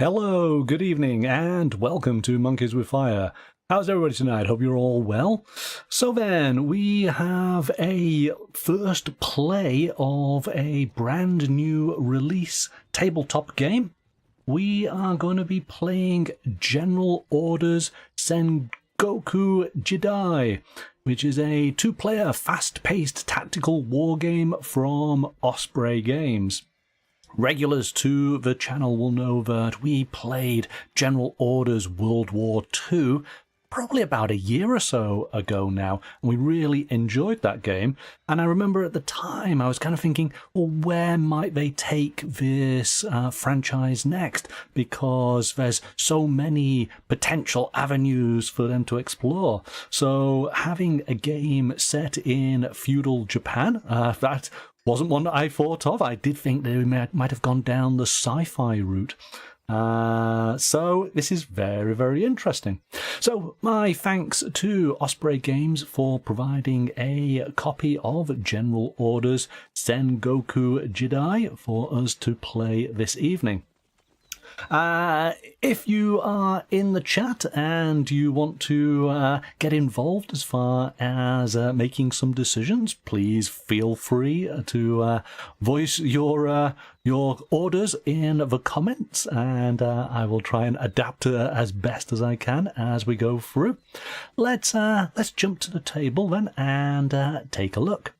Hello, good evening, and welcome to Monkeys with Fire. How's everybody tonight? Hope you're all well. So then, we have a first play of a brand new release tabletop game. We are going to be playing General Order's Sengoku Jidai, which is a two-player, fast-paced tactical wargame from Osprey Games. Regulars to the channel will know that we played General Order's World War II probably about a year or so ago now, and we really enjoyed that game. And I remember at the time I was kind of thinking, well, where might they take this franchise next? Because there's so many potential avenues for them to explore. So having a game set in feudal Japan, that wasn't one that I thought of. I did think they might have gone down the sci-fi route. So this is very, very interesting. So my thanks to Osprey Games for providing a copy of General Order's Sengoku Jidai for us to play this evening. If you are in the chat and you want to get involved as far as making some decisions, please feel free to voice your orders in the comments, and I will try and adapt as best as I can as we go through. Let's jump to the table then and take a look.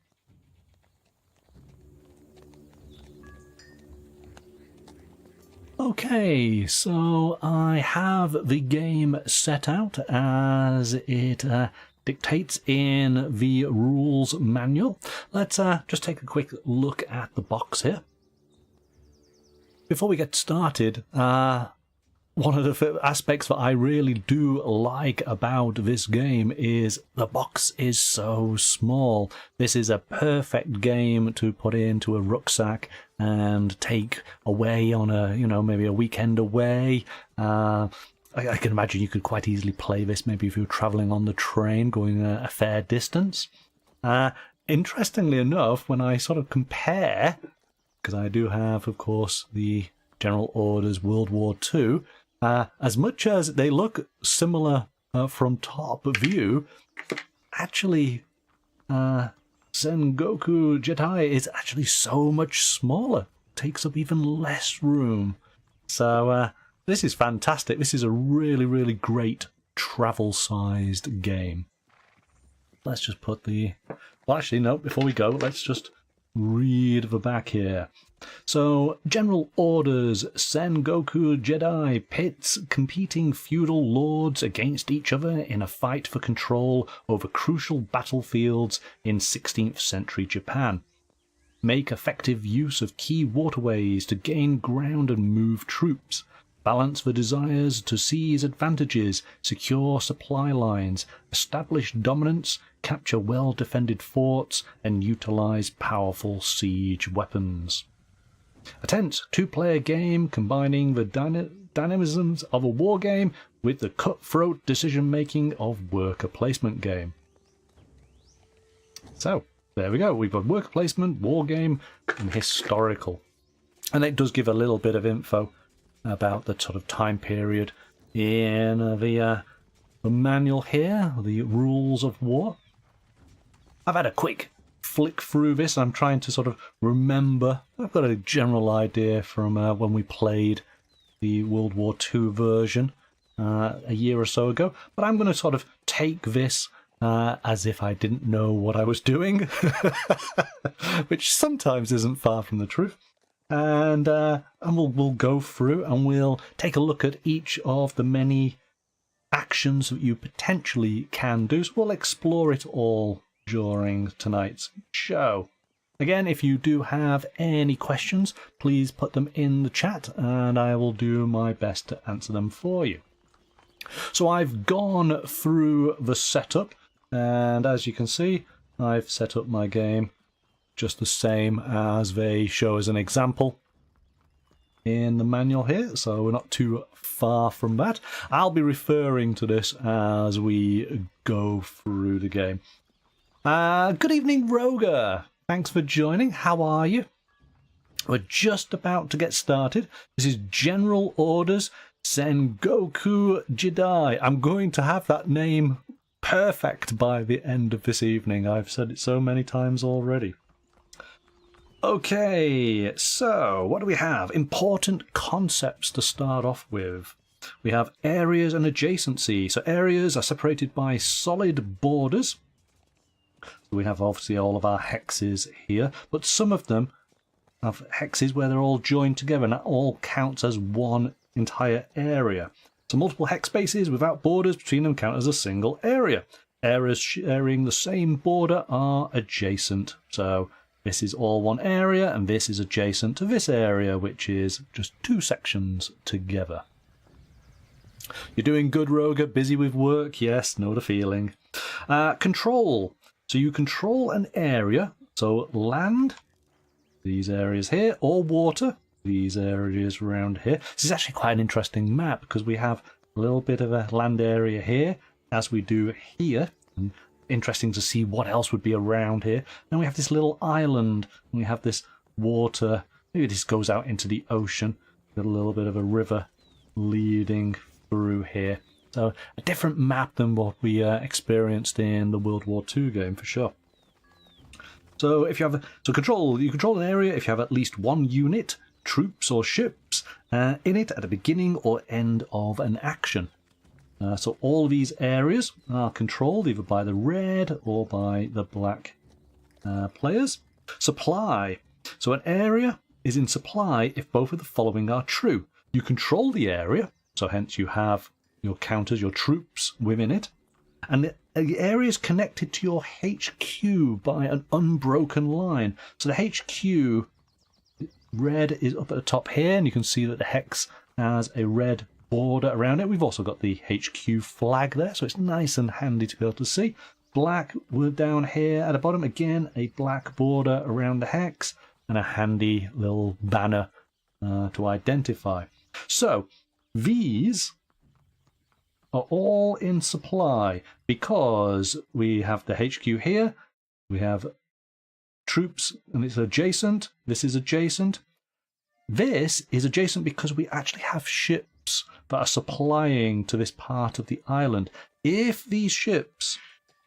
Okay, so I have the game set out as it dictates in the rules manual. Let's just take a quick look at the box here. Before we get started, one of the aspects that I really do like about this game is the box is so small. This is a perfect game to put into a rucksack and take away on a, maybe a weekend away. I can imagine you could quite easily play this maybe if you were travelling on the train, going a fair distance. Interestingly enough, when I sort of compare, because I do have, of course, the General Order's World War II, as much as they look similar from top view, actually Sengoku Jidai is actually so much smaller, takes up even less room. So this is fantastic. This is a really, really great travel-sized game. Let's just put the... Well, actually, no, before we go, let's just read the back here. So, General Order's Sengoku Jidai pits competing feudal lords against each other in a fight for control over crucial battlefields in 16th century Japan. Make effective use of key waterways to gain ground and move troops. Balance the desires to seize advantages, secure supply lines, establish dominance, capture well-defended forts, and utilize powerful siege weapons. A tense two-player game combining the dynamisms of a wargame with the cutthroat decision-making of worker placement game. So, there we go. We've got worker placement, wargame, and historical. And it does give a little bit of info about the sort of time period in the manual here, the rules of war. I've had a quick flick through this. I'm trying to sort of remember. I've got a general idea from when we played the World War II version a year or so ago, but I'm going to sort of take this as if I didn't know what I was doing, which sometimes isn't far from the truth. And we'll go through and we'll take a look at each of the many actions that you potentially can do. So we'll explore it all during tonight's show. Again, if you do have any questions, please put them in the chat and I will do my best to answer them for you. So I've gone through the setup, and as you can see, I've set up my game just the same as they show as an example in the manual here, so we're not too far from that. I'll be referring to this as we go through the game. Good evening, Roger. Thanks for joining. How are you? We're just about to get started. This is General Orders Sengoku Jidai. I'm going to have that name perfect by the end of this evening. I've said it so many times already. Okay, so what do we have? Important concepts to start off with. We have areas and adjacency. So areas are separated by solid borders. So we have obviously all of our hexes here, but some of them have hexes where they're all joined together, and that all counts as one entire area. So multiple hex spaces without borders between them count as a single area. Areas sharing the same border are adjacent. So this is all one area, and this is adjacent to this area, which is just two sections together. You're doing good, Roger. Busy with work? Yes, know the feeling. Control. So you control an area. So land, these areas here, or water, these areas around here. This is actually quite an interesting map because we have a little bit of a land area here, as we do here. And interesting to see what else would be around here. Then we have this little island, and we have this water. Maybe this goes out into the ocean. Got a little bit of a river leading through here. So a different map than what we experienced in the World War II game for sure. So if you have you control an area if you have at least one unit, troops or ships in it at the beginning or end of an action. So all of these areas are controlled either by the red or by the black players. Supply. So an area is in supply if both of the following are true. You control the area, so hence you have your counters, your troops within it, and the area is connected to your HQ by an unbroken line. So the HQ red is up at the top here, and you can see that the hex has a red border around it. We've also got the HQ flag there, so it's nice and handy to be able to see. Black, we're down here at the bottom, again a black border around the hex and a handy little banner to identify. So these are all in supply because we have the HQ here, we have troops, and it's adjacent. This is adjacent. This is adjacent because we actually have ships that are supplying to this part of the island. If these ships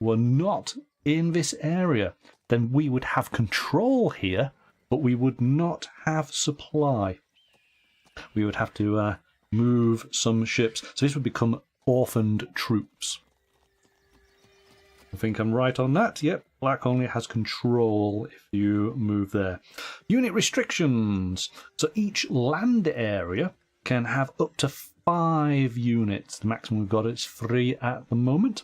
were not in this area, then we would have control here, but we would not have supply. We would have to move some ships. So this would become orphaned troops. I think I'm right on that. Yep, black only has control if you move there. Unit restrictions. So each land area can have up to 5 units. The maximum we've got is 3 at the moment.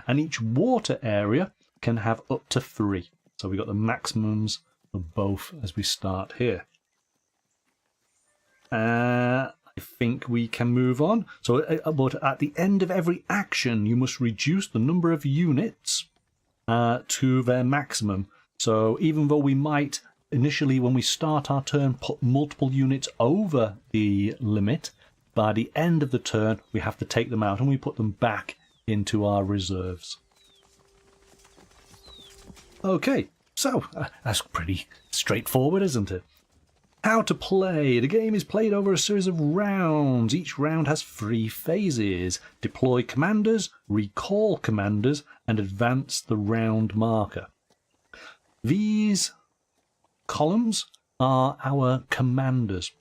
And each water area can have up to 3. So we've got the maximums of both as we start here. I think we can move on. So, but at the end of every action, you must reduce the number of units to their maximum. So even though we might initially, when we start our turn, put multiple units over the limit, by the end of the turn, we have to take them out and we put them back into our reserves. Okay, so that's pretty straightforward, isn't it? How to play. The game is played over a series of rounds. Each round has 3 phases. Deploy commanders, recall commanders, and advance the round marker. These columns are our commanders.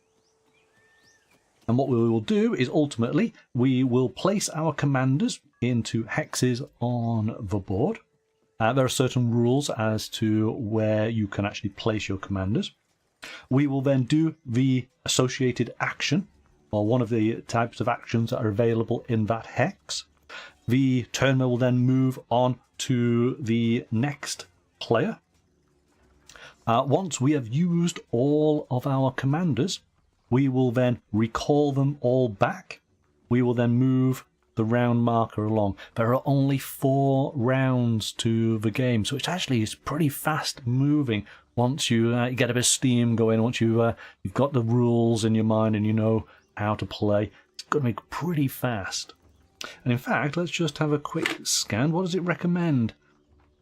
And what we will do is ultimately we will place our commanders into hexes on the board. There are certain rules as to where you can actually place your commanders. We will then do the associated action, or one of the types of actions that are available in that hex. The turn will then move on to the next player. Once we have used all of our commanders, we will then recall them all back. We will then move the round marker along. There are only 4 rounds to the game, so it actually is pretty fast moving. Once you get a bit of steam going, once you've got the rules in your mind and you know how to play, it's going to be pretty fast. And in fact, let's just have a quick scan. What does it recommend?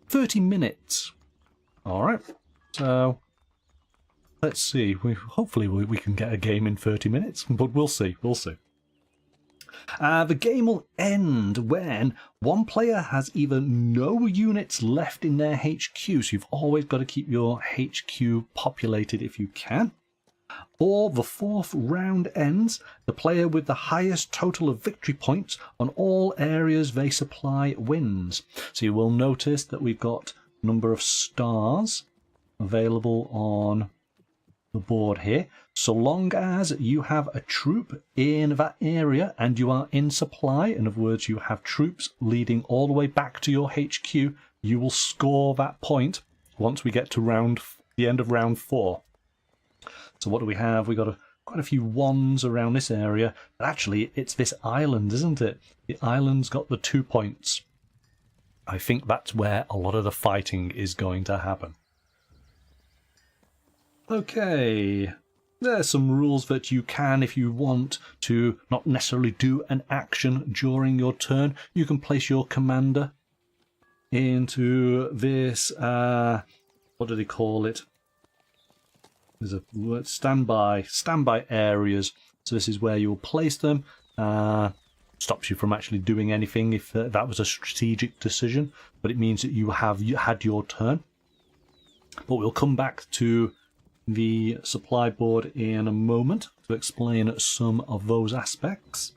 30 minutes. All right. So let's see. Hopefully we can get a game in 30 minutes, but we'll see. We'll see. The game will end when one player has either no units left in their HQ, so you've always got to keep your HQ populated if you can, or the fourth round ends, the player with the highest total of victory points on all areas they supply wins. So you will notice that we've got a number of stars available on the board here. So long as you have a troop in that area and you are in supply, in other words, you have troops leading all the way back to your HQ, you will score that point once we get to the end of round 4. So what do we have? We've got quite a few ones around this area. But actually, it's this island, isn't it? The island's got the 2 points. I think that's where a lot of the fighting is going to happen. Okay, there's some rules that you can, if you want to not necessarily do an action during your turn, you can place your commander into this, what do they call it? There's a word, standby areas. So this is where you will place them. Stops you from actually doing anything if that was a strategic decision, but it means that you had your turn. But we'll come back to the supply board in a moment to explain some of those aspects.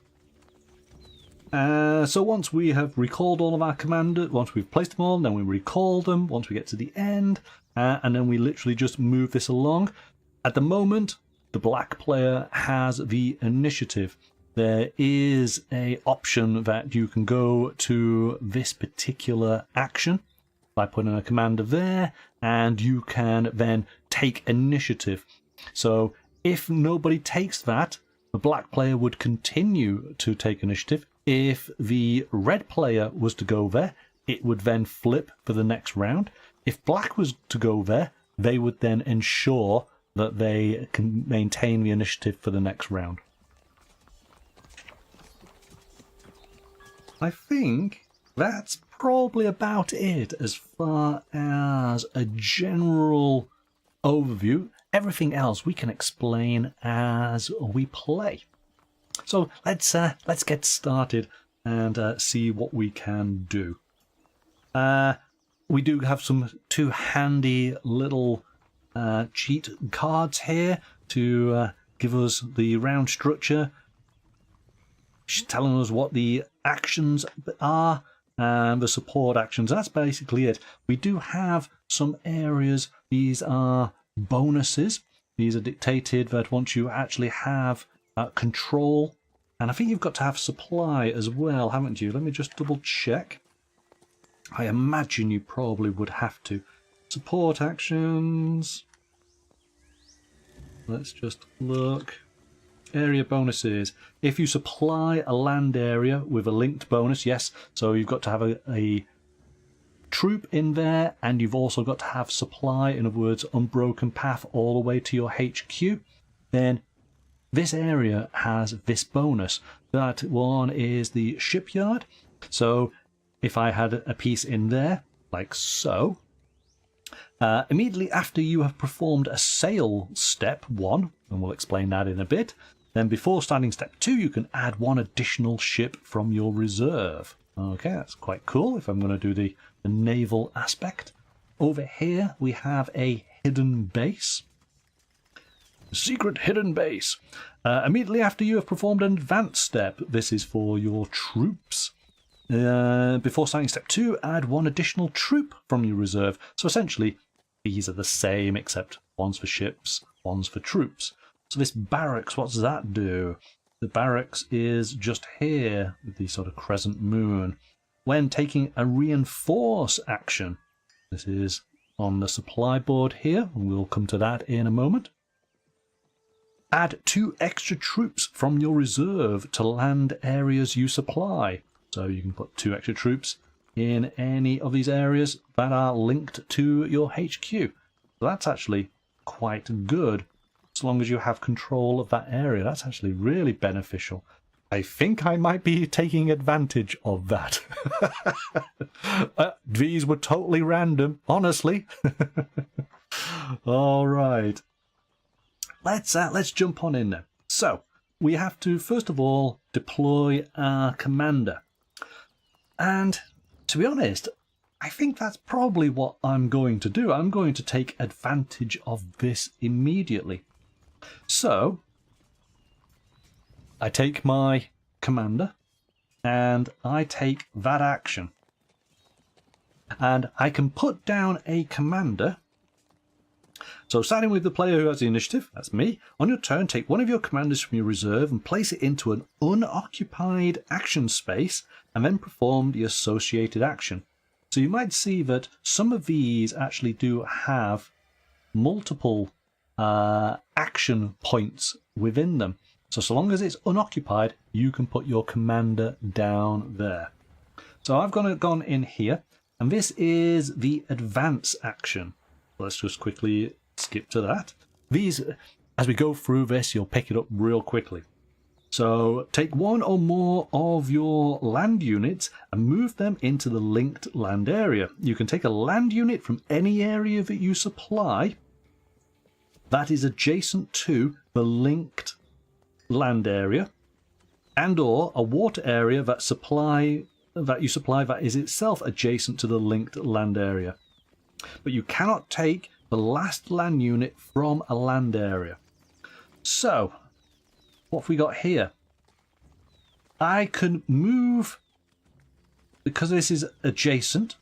So once we have recalled all of our commanders, once we've placed them all, then we recall them once we get to the end, and then we literally just move this along. At the moment, the black player has the initiative. There is an option that you can go to this particular action by putting a commander there, and you can then take initiative. So if nobody takes that, the black player would continue to take initiative. If the red player was to go there, it would then flip for the next round. If black was to go there, they would then ensure that they can maintain the initiative for the next round. I think that's probably about it as far as a general overview. Everything else we can explain as we play. So let's get started and see what we can do. We do have two handy little cheat cards here to give us the round structure, telling us what the actions are and the support actions. That's basically it. We do have some areas. These are bonuses. These are dictated that once you actually have control, and I think you've got to have supply as well, haven't you? Let me just double check. I imagine you probably would have to. Support actions. Let's just look. Area bonuses. If you supply a land area with a linked bonus, yes, so you've got to have a troop in there, and you've also got to have supply, in other words, unbroken path all the way to your HQ, then this area has this bonus. That one is the shipyard. So if I had a piece in there, like so, immediately after you have performed a sail step 1, and we'll explain that in a bit, then before starting step 2, you can add 1 additional ship from your reserve. Okay, that's quite cool if I'm going to do the naval aspect. Over here, we have a hidden base. Secret hidden base. Immediately after you have performed an advanced step, this is for your troops. Before starting step 2, add 1 additional troop from your reserve. So essentially, these are the same, except one's for ships, one's for troops. So this barracks, what does that do? The barracks is just here with the sort of crescent moon. When taking a reinforce action, this is on the supply board here, and we'll come to that in a moment. Add 2 extra troops from your reserve to land areas you supply. So you can put 2 extra troops in any of these areas that are linked to your HQ. So that's actually quite good, as long as you have control of that area. That's actually really beneficial. I think I might be taking advantage of that. These were totally random, honestly. All right. let's jump on in then. So we have to first of all deploy our commander, and to be honest, I think that's probably what I'm going to do. I'm going to take advantage of this immediately. So I take my commander and I take that action. And I can put down a commander. So starting with the player who has the initiative, that's me. On your turn, take one of your commanders from your reserve and place it into an unoccupied action space and then perform the associated action. So you might see that some of these actually do have multiple action points within them. So long as it's unoccupied, you can put your commander down there. So I've gone in here, and this is the advance action. Let's just quickly skip to that. These, as we go through this, you'll pick it up real quickly. So take one or more of your land units and move them into the linked land area. You can take a land unit from any area that you supply that is adjacent to the linked land area, and or a water area that you supply that is itself adjacent to the linked land area. But you cannot take the last land unit from a land area. So what have we got here? I can move, because this is adjacent,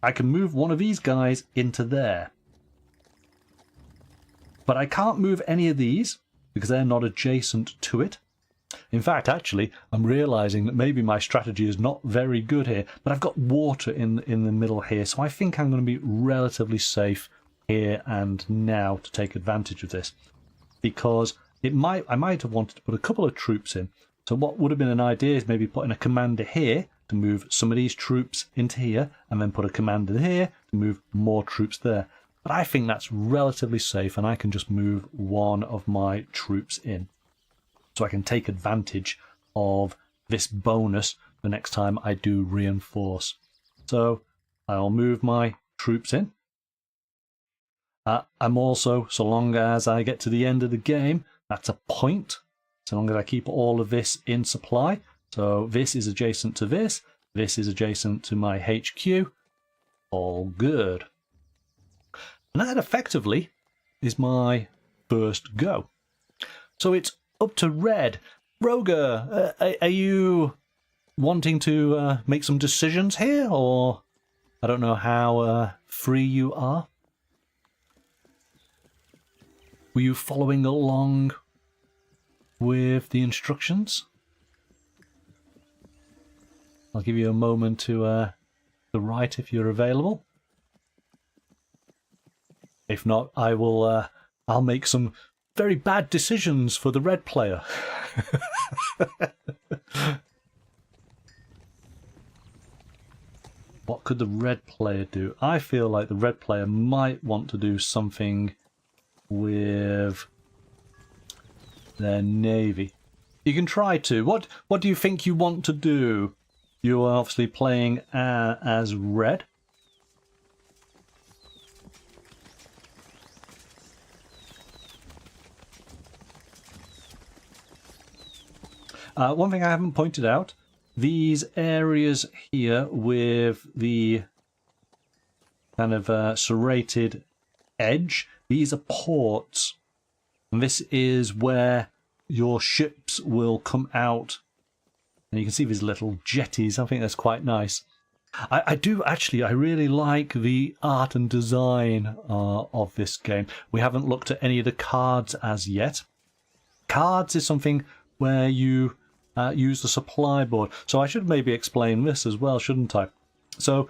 I can move one of these guys into there. But I can't move any of these because they're not adjacent to it. In fact, actually, I'm realizing that maybe my strategy is not very good here, but I've got water in the middle here, so I think I'm going to be relatively safe here and now to take advantage of this, because I might have wanted to put a couple of troops in. So what would have been an idea is maybe putting a commander here to move some of these troops into here, and then put a commander here to move more troops there. But I think that's relatively safe, and I can just move one of my troops in. So I can take advantage of this bonus the next time I do reinforce. So I'll move my troops in. I'm also, so long as I get to the end of the game, that's a point. So long as I keep all of this in supply. So this is adjacent to this. This is adjacent to my HQ. All good. And that effectively is my first go. So it's up to red. Roger, are you wanting to make some decisions here, or I don't know how free you are? Were you following along with the instructions? I'll give you a moment to write if you're available. If not, I'll make some very bad decisions for the red player. What could the red player do? I feel like the red player might want to do something with their navy. You can try to. What do you think you want to do? You are obviously playing as red. One thing I haven't pointed out, these areas here with the kind of serrated edge, these are ports. And this is where your ships will come out. And you can see these little jetties. I think that's quite nice. I really like the art and design of this game. We haven't looked at any of the cards as yet. Cards is something where you use the supply board. So I should maybe explain this as well, shouldn't I? So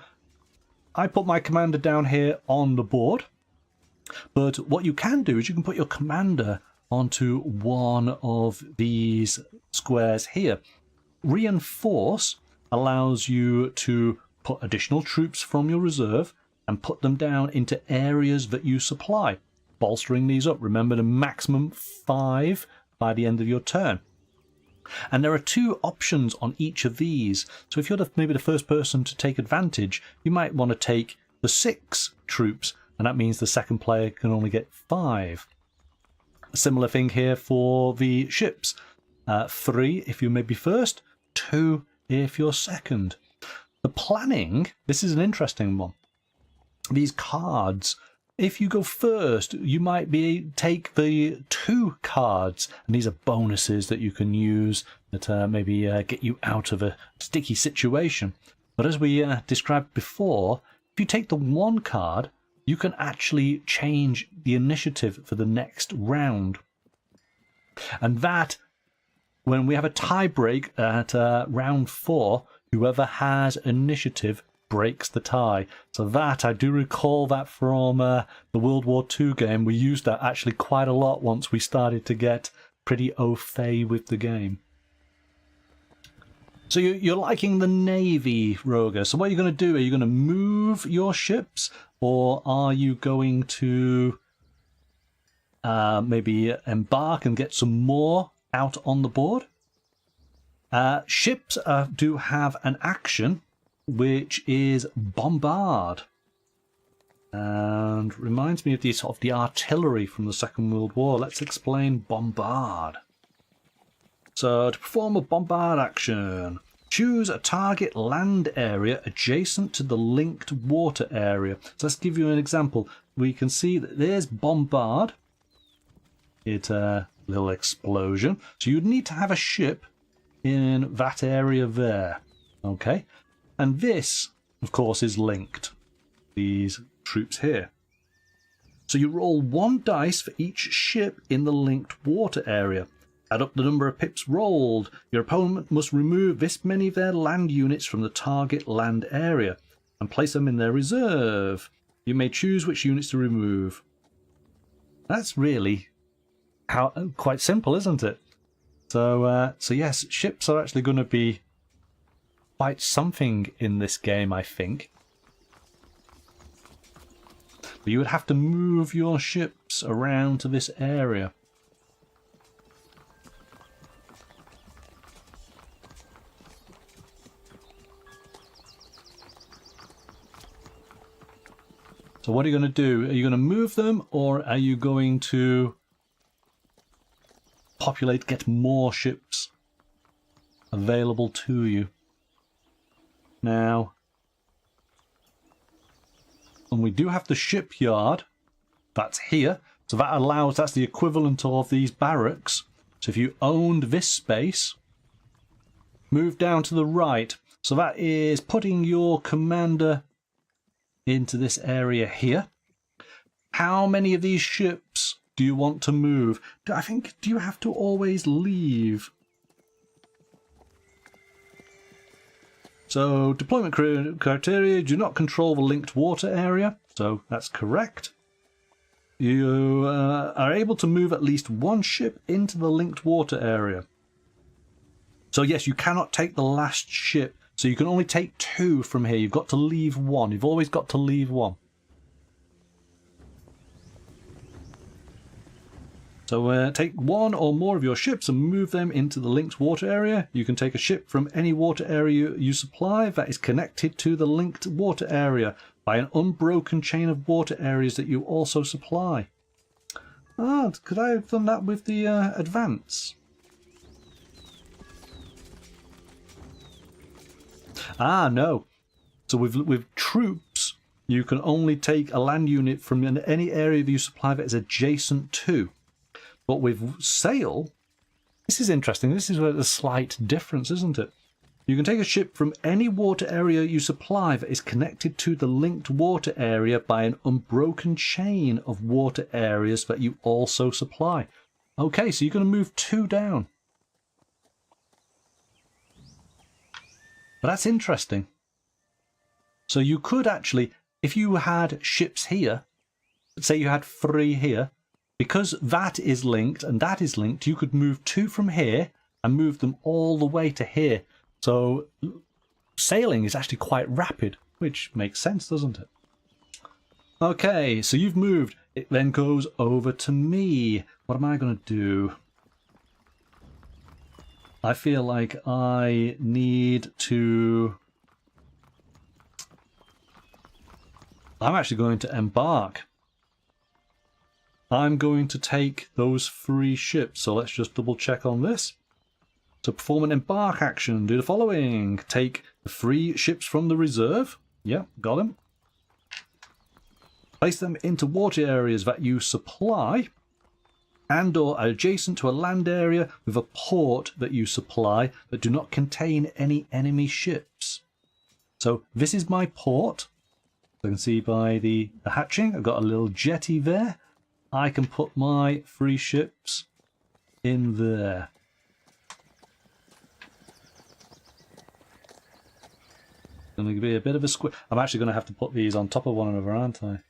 I put my commander down here on the board. But what you can do is you can put your commander onto one of these squares here. Reinforce allows you to put additional troops from your reserve and put them down into areas that you supply, bolstering these up. Remember, the maximum 5 by the end of your turn. And there are 2 options on each of these. So if you're maybe the first person to take advantage, you might want to take the 6 troops, and that means the second player can only get 5. Similar thing here for the ships. 3 if you may be first, 2 if you're second. The planning, this is an interesting one. These cards, if you go first, you might take the 2 cards, and these are bonuses that you can use that maybe get you out of a sticky situation. But as we described before, if you take the 1 card, you can actually change the initiative for the next round. And that, when we have a tie break at round 4, whoever has initiative breaks the tie. So that, I do recall that from the World War II game. We used that actually quite a lot once we started to get pretty au fait with the game. So you're liking the Navy, Roger. So what are you going to do? Are you going to move your ships, or are you going to maybe embark and get some more out on the board? Ships do have an action, which is bombard, and reminds me of the artillery from the Second World War. Let's explain bombard. So to perform a bombard action, choose a target land area adjacent to the linked water area. So let's give you an example. We can see that there's bombard. It's a little explosion. So you'd need to have a ship in that area there. Okay. And this, of course, is linked. These troops here. So you roll 1 dice for each ship in the linked water area. Add up the number of pips rolled. Your opponent must remove this many of their land units from the target land area and place them in their reserve. You may choose which units to remove. That's really quite simple, isn't it? So yes, ships are actually going to be quite something in this game, I think. But you would have to move your ships around to this area. So what are you going to do? Are you going to move them, or are you going to populate, get more ships available to you? Now, and we do have the shipyard. That's here. So that allows, that's the equivalent of these barracks. So if you owned this space, move down to the right. So that is putting your commander into this area here. How many of these ships do you want to move? I think, do you have to always leave? So deployment criteria, do not control the linked water area. So that's correct. You are able to move at least 1 ship into the linked water area. So yes, you cannot take the last ship. So you can only take 2 from here. You've got to leave 1. You've always got to leave 1. So take 1 or more of your ships and move them into the linked water area. You can take a ship from any water area you supply that is connected to the linked water area by an unbroken chain of water areas that you also supply. Ah, could I have done that with the advance? Ah, no. So with troops, you can only take a land unit from any area that you supply that is adjacent to. But with sail, this is interesting. This is where there's a slight difference, isn't it? You can take a ship from any water area you supply that is connected to the linked water area by an unbroken chain of water areas that you also supply. Okay, so you're going to move 2 down. But that's interesting. So you could actually, if you had ships here, say you had 3 here, because that is linked and that is linked, you could move 2 from here and move them all the way to here. So sailing is actually quite rapid, which makes sense, doesn't it? Okay, so you've moved. It then goes over to me. What am I going to do? I feel like I need to... I'm actually going to embark. I'm going to take those 3 ships. So let's just double check on this. So perform an embark action. Do the following. Take the 3 ships from the reserve. Yeah, got them. Place them into water areas that you supply and or adjacent to a land area with a port that you supply that do not contain any enemy ships. So this is my port. So you can see by the hatching, I've got a little jetty there. I can put my 3 ships in there. Going to be a bit of a squid. I'm actually going to have to put these on top of one another, aren't I?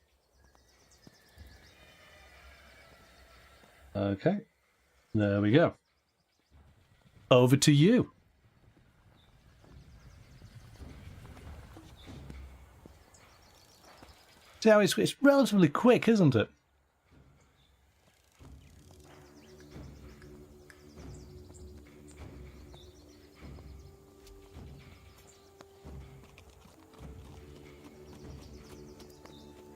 Okay, there we go. Over to you. See how it's relatively quick, isn't it?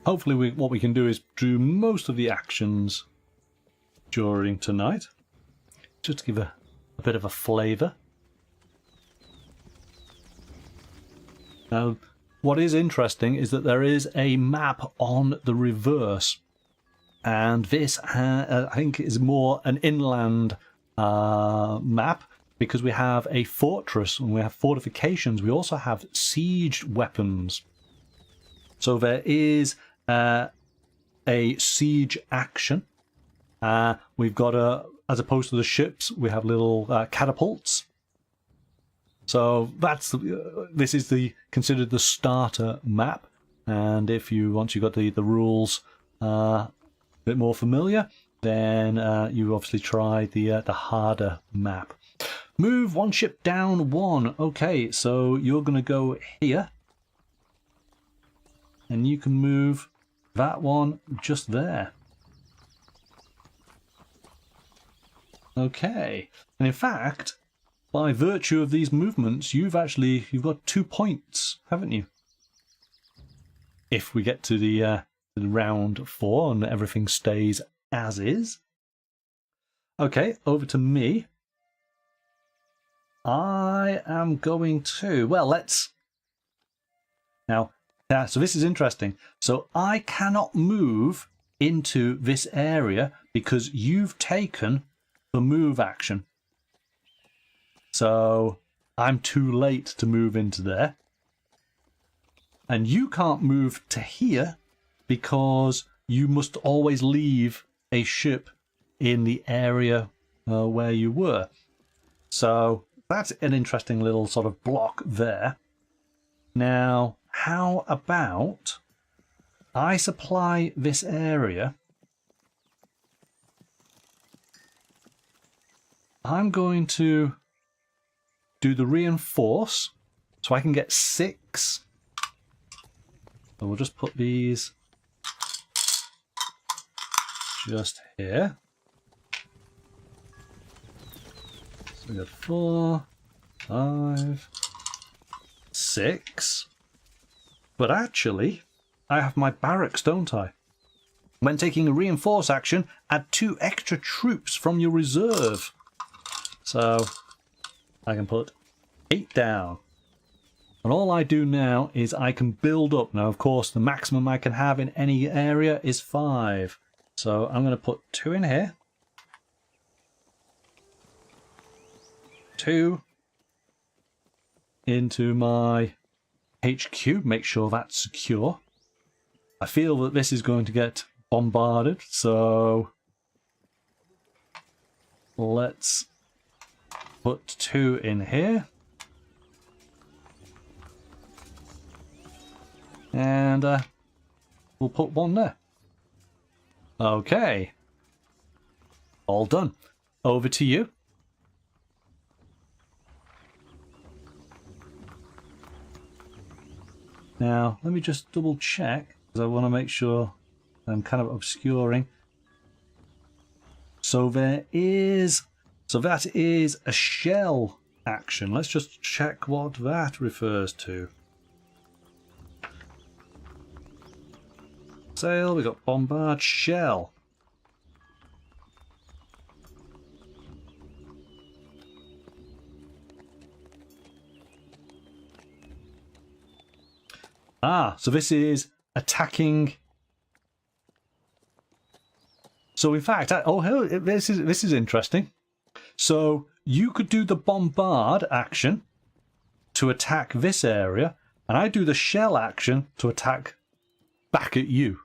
Hopefully what we can do is do most of the actions during tonight, just to give a bit of a flavour. Now, what is interesting is that there is a map on the reverse, and this I think is more an inland map, because we have a fortress and we have fortifications. We also have siege weapons. So there is a siege action. We've got as opposed to the ships, we have little catapults. So this is considered the starter map. And if once you've got the rules a bit more familiar, then you obviously try the harder map. Move 1 ship down 1. Okay, so you're going to go here, and you can move that one just there. Okay, and in fact, by virtue of these movements, you've got 2 points, haven't you? If we get to the round 4 and everything stays as is. Okay, over to me. I am going to, well, let's now. So this is interesting. So I cannot move into this area because you've taken the move action. So I'm too late to move into there. And you can't move to here because you must always leave a ship in the area where you were. So that's an interesting little sort of block there. Now, how about I supply this area? I'm going to do the reinforce so I can get 6. So we'll just put these just here. So we got 4, 5, 6. But actually, I have my barracks, don't I? When taking a reinforce action, add 2 extra troops from your reserve. So I can put 8 down. And all I do now is I can build up. Now, of course, the maximum I can have in any area is 5. So I'm going to put 2 in here. 2 into my HQ, make sure that's secure. I feel that this is going to get bombarded, so let's put 2 in here. And we'll put 1 there. Okay. All done. Over to you. Now, let me just double check, because I want to make sure I'm kind of obscuring. So that is a shell action. Let's just check what that refers to. Sail, we got bombard, shell. Ah, so this is attacking. So in fact, this is interesting. So you could do the bombard action to attack this area, and I do the shell action to attack back at you.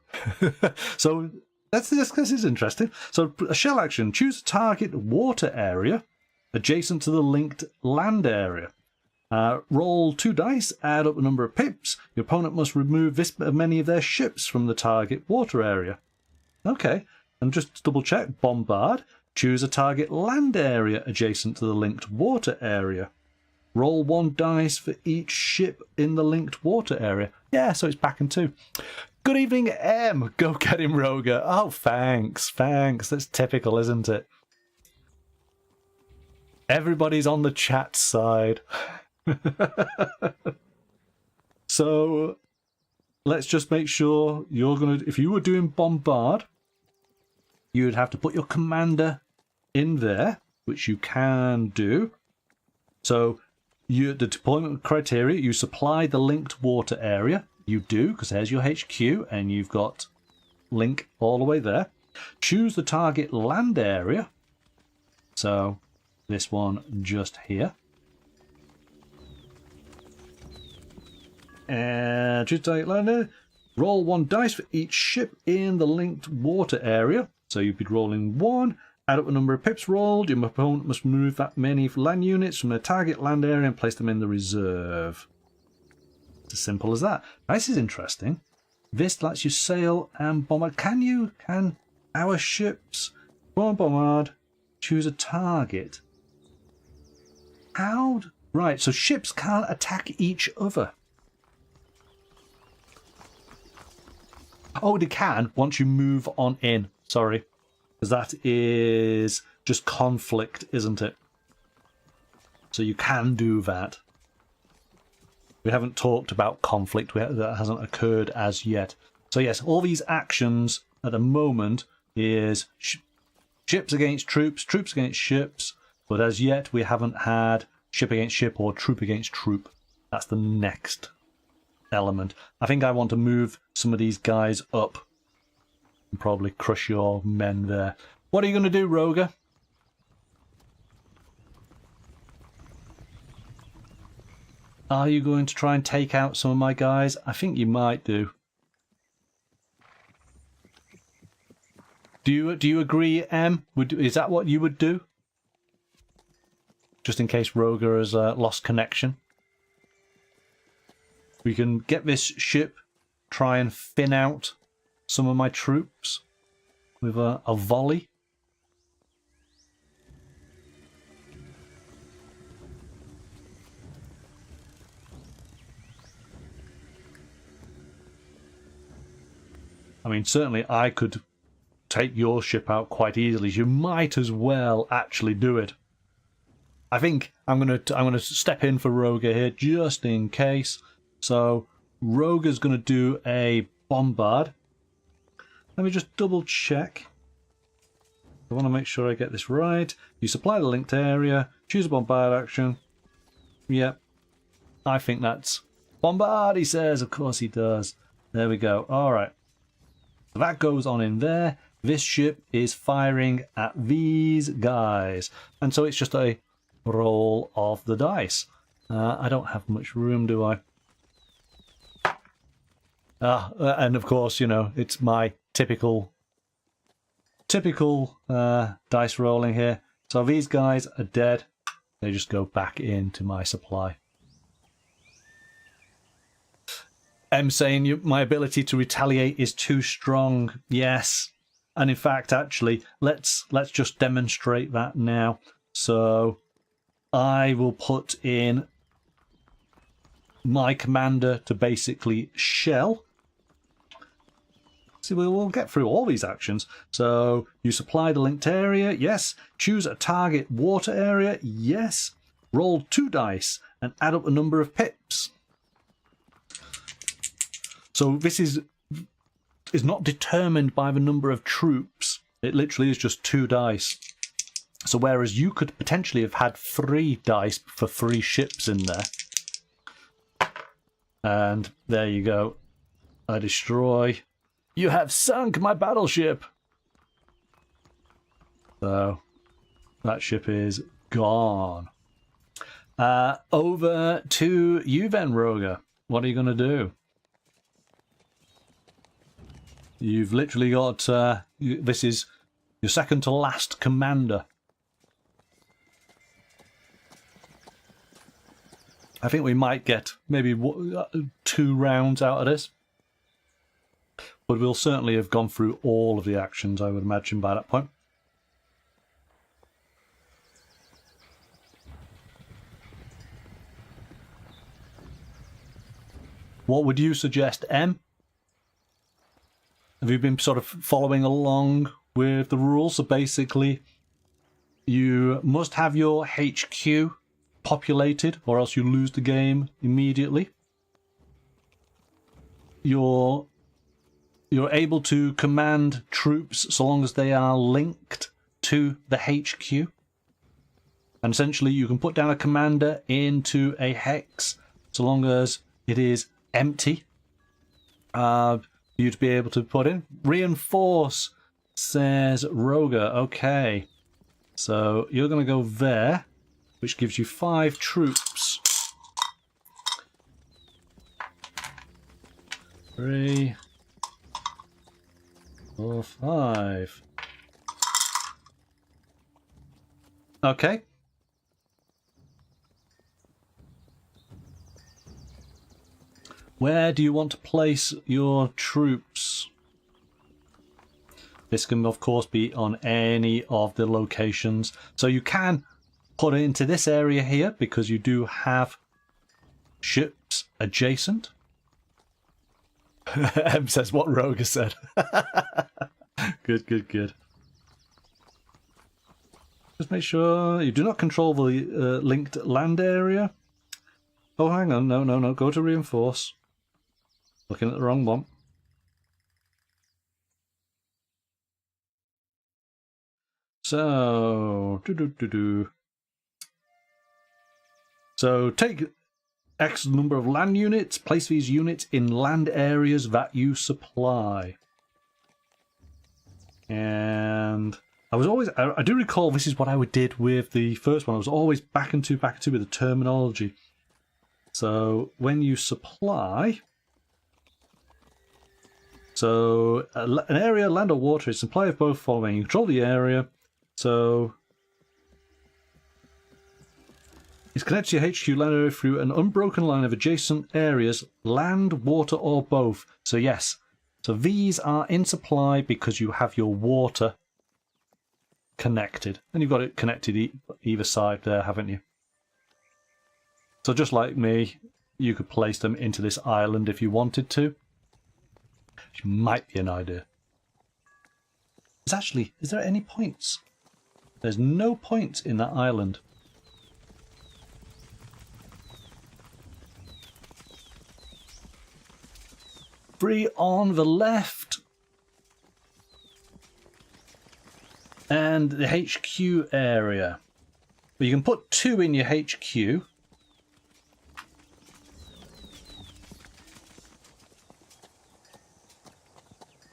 So this is interesting. So a shell action: choose a target water area adjacent to the linked land area. Roll 2 dice, add up the number of pips. Your opponent must remove this many of their ships from the target water area. Okay, and just to double check, bombard. Choose a target land area adjacent to the linked water area. Roll 1 dice for each ship in the linked water area. Yeah, so it's back in 2. Good evening, M. Go get him, Roger. Oh, thanks. That's typical, isn't it? Everybody's on the chat side. So let's just make sure you're going to... If you were doing bombard, you'd have to put your commander in there, which you can do. So the deployment criteria, you supply the linked water area. You do, because there's your HQ, and you've got link all the way there. Choose the target land area. So this one just here. And choose target land area. Roll 1 dice for each ship in the linked water area. So you'd be rolling 1. Add up the number of pips rolled. Your opponent must move that many land units from the target land area and place them in the reserve. It's as simple as that. This is interesting. This lets you sail and bombard. Can our ships bombard? Choose a target. How? Right, so ships can't attack each other. Oh, they can once you move on in. Sorry. Because that is just conflict, isn't it? So you can do that. We haven't talked about conflict. That hasn't occurred as yet. So yes, all these actions at the moment is ships against troops, troops against ships. But as yet, we haven't had ship against ship or troop against troop. That's the next element. I think I want to move some of these guys up and probably crush your men there. What are you going to do, Roger? Are you going to try and take out some of my guys? I think you might do. Do you agree, M? Is that what you would do? Just in case Roger has lost connection. We can get this ship, try and thin out some of my troops with a volley. I mean, certainly I could take your ship out quite easily. You might as well actually do it. I think I'm gonna step in for Roger here just in case. So Roger's gonna do a bombard. Let me just double check. I want to make sure I get this right. You supply the linked area. Choose a bombard action. Yep. I think that's bombard, he says. Of course he does. There we go. All right. So that goes on in there. This ship is firing at these guys. And so it's just a roll of the dice. I don't have much room, do I? And of course, you know, it's my typical dice rolling here. So these guys are dead. They just go back into my supply. M saying my ability to retaliate is too strong. Yes. And in fact, actually, let's just demonstrate that now. So I will put in my commander to basically shell. See, we'll get through all these actions. So you supply the linked area, yes. Choose a target water area, yes. Roll 2 dice and add up the number of pips. So this is not determined by the number of troops. It literally is just 2 dice. So whereas you could potentially have had 3 dice for 3 ships in there. And there you go. I destroy. You have sunk my battleship! So, that ship is gone. Over to you then, Roger. What are you going to do? You've literally got... this is your second to last commander. I think we might get maybe 2 rounds out of this. But we'll certainly have gone through all of the actions, I would imagine, by that point. What would you suggest, Em? Have you been sort of following along with the rules? So basically, you must have your HQ populated, or else you lose the game immediately. You're able to command troops so long as they are linked to the HQ. And essentially, you can put down a commander into a hex so long as it is empty. For you to be able to put in. Reinforce, says Roger. Okay. So you're going to go there, which gives you 5 troops. 3, 4, 5. Okay. Where do you want to place your troops? This can, of course, be on any of the locations. So you can put it into this area here because you do have ships adjacent. M says what Roger said. Good, good, good. Just make sure you do not control the linked land area. Oh, hang on. No, no, no. Go to reinforce. Looking at the wrong one. So, So take X number of land units, place these units in land areas that you supply. And I do recall this is what I did with the first one. I was always back and two with the terminology. So when you supply... So, an area, land or water, is supply of both following. You control the area, so... It's connected to your HQ land area through an unbroken line of adjacent areas, land, water, or both. So yes, so these are in supply because you have your water connected. And you've got it connected either side there, haven't you? So just like me, you could place them into this island if you wanted to. Which might be an idea. Is there any points? There's no points in that island. Three on the left. And the HQ area. But you can put 2 in your HQ.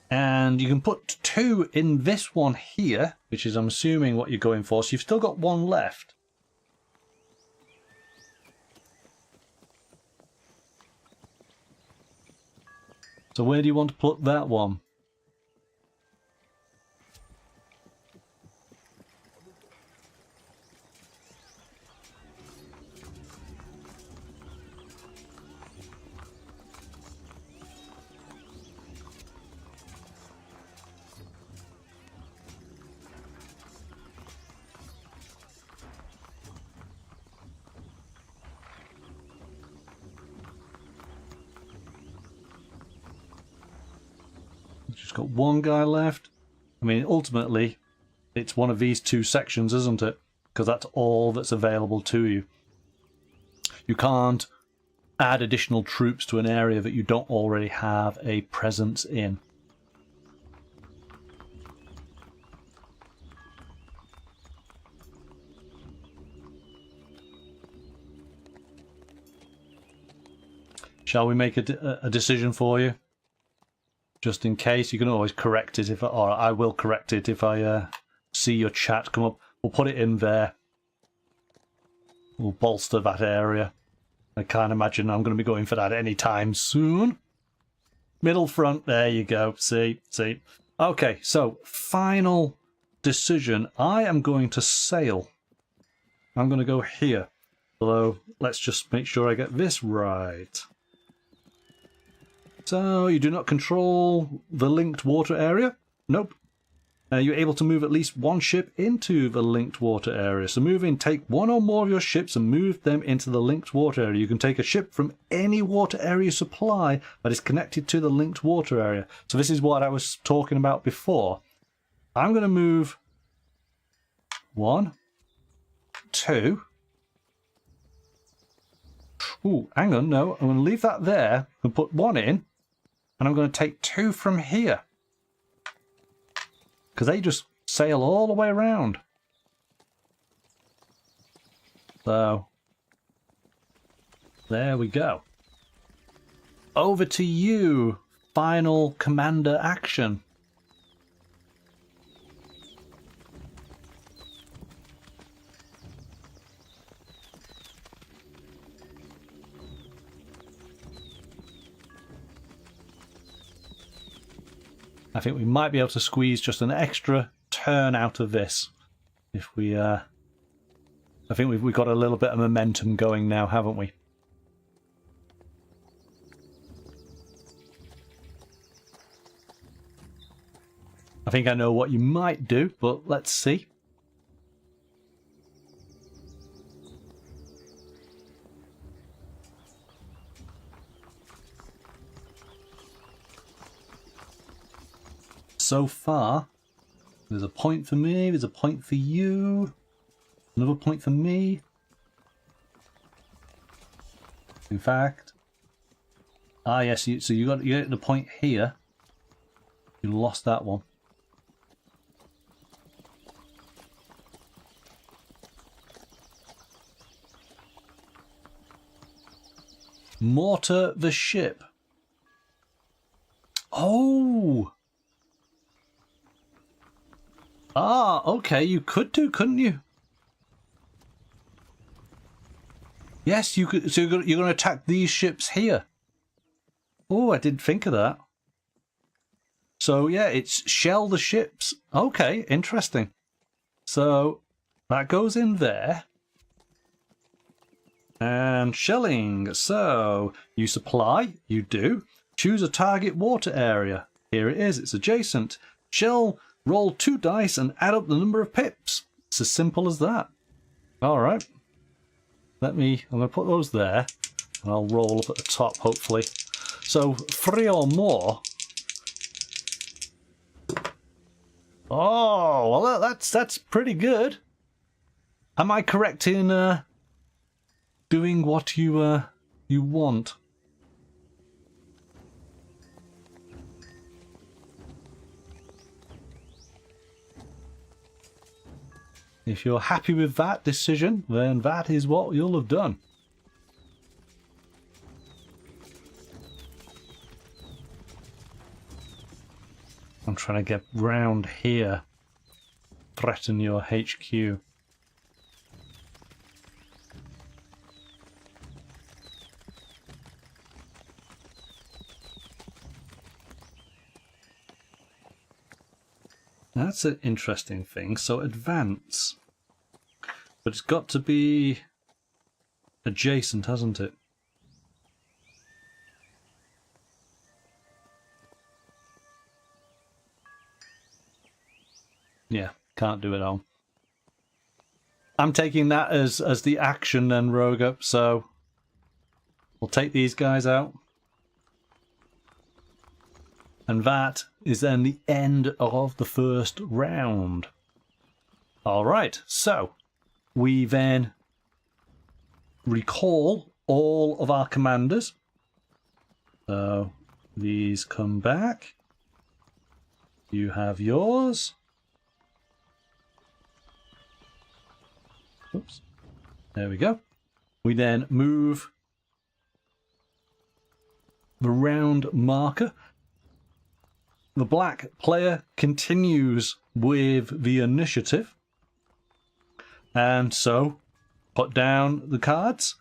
And you can put 2 in this one here, which is, I'm assuming, what you're going for. So you've still got 1 left. So where do you want to put that one? Just got 1 guy left. I mean, ultimately, it's one of these 2 sections, isn't it? Because that's all that's available to you. You can't add additional troops to an area that you don't already have a presence in. Shall we make a decision for you? Just in case, you can always correct it, or I will correct it if I see your chat come up. We'll put it in there. We'll bolster that area. I can't imagine I'm going to be going for that anytime soon. Middle front, there you go. See. Okay, so final decision. I am going to sail. I'm going to go here. Although, let's just make sure I get this right. So, you do not control the linked water area? Nope. You're able to move at least one ship into the linked water area. So move in, take one or more of your ships and move them into the linked water area. You can take a ship from any water area supply that is connected to the linked water area. So this is what I was talking about before. I'm going to move 1, 2. Ooh, hang on, no. I'm going to leave that there and put 1 in. And I'm going to take 2 from here. Because they just sail all the way around. So, there we go. Over to you. Final commander action. I think we might be able to squeeze just an extra turn out of this. If we, I think we've got a little bit of momentum going now, haven't we? I think I know what you might do, but let's see. So far, there's a point for me, there's a point for you, another point for me. In fact, yes, so you get the point here. You lost that one. Mortar the ship. Oh! Ah, okay, you could do, couldn't you? Yes, you could. So you're going to attack these ships here. Oh, I didn't think of that. So yeah, it's shell the ships. Okay, interesting. So that goes in there. And shelling. So you supply, you do. Choose a target water area. Here it is, it's adjacent. Shell. Roll 2 dice and add up the number of pips. It's as simple as that. Alright. I'm going to put those there. And I'll roll up at the top, hopefully. So, 3 or more. Oh, well, that's pretty good. Am I correct in doing what you want? If you're happy with that decision, then that is what you'll have done. I'm trying to get round here. Threaten your HQ. That's an interesting thing. So advance. But it's got to be adjacent, hasn't it? Yeah, can't do it all. I'm taking that as the action then, Rogue, so we'll take these guys out. And that is then the end of the first round. Alright, so we then recall all of our commanders. So these come back. You have yours. Oops. There we go. We then move the round marker. The black player continues with the initiative. And so, put down the cards.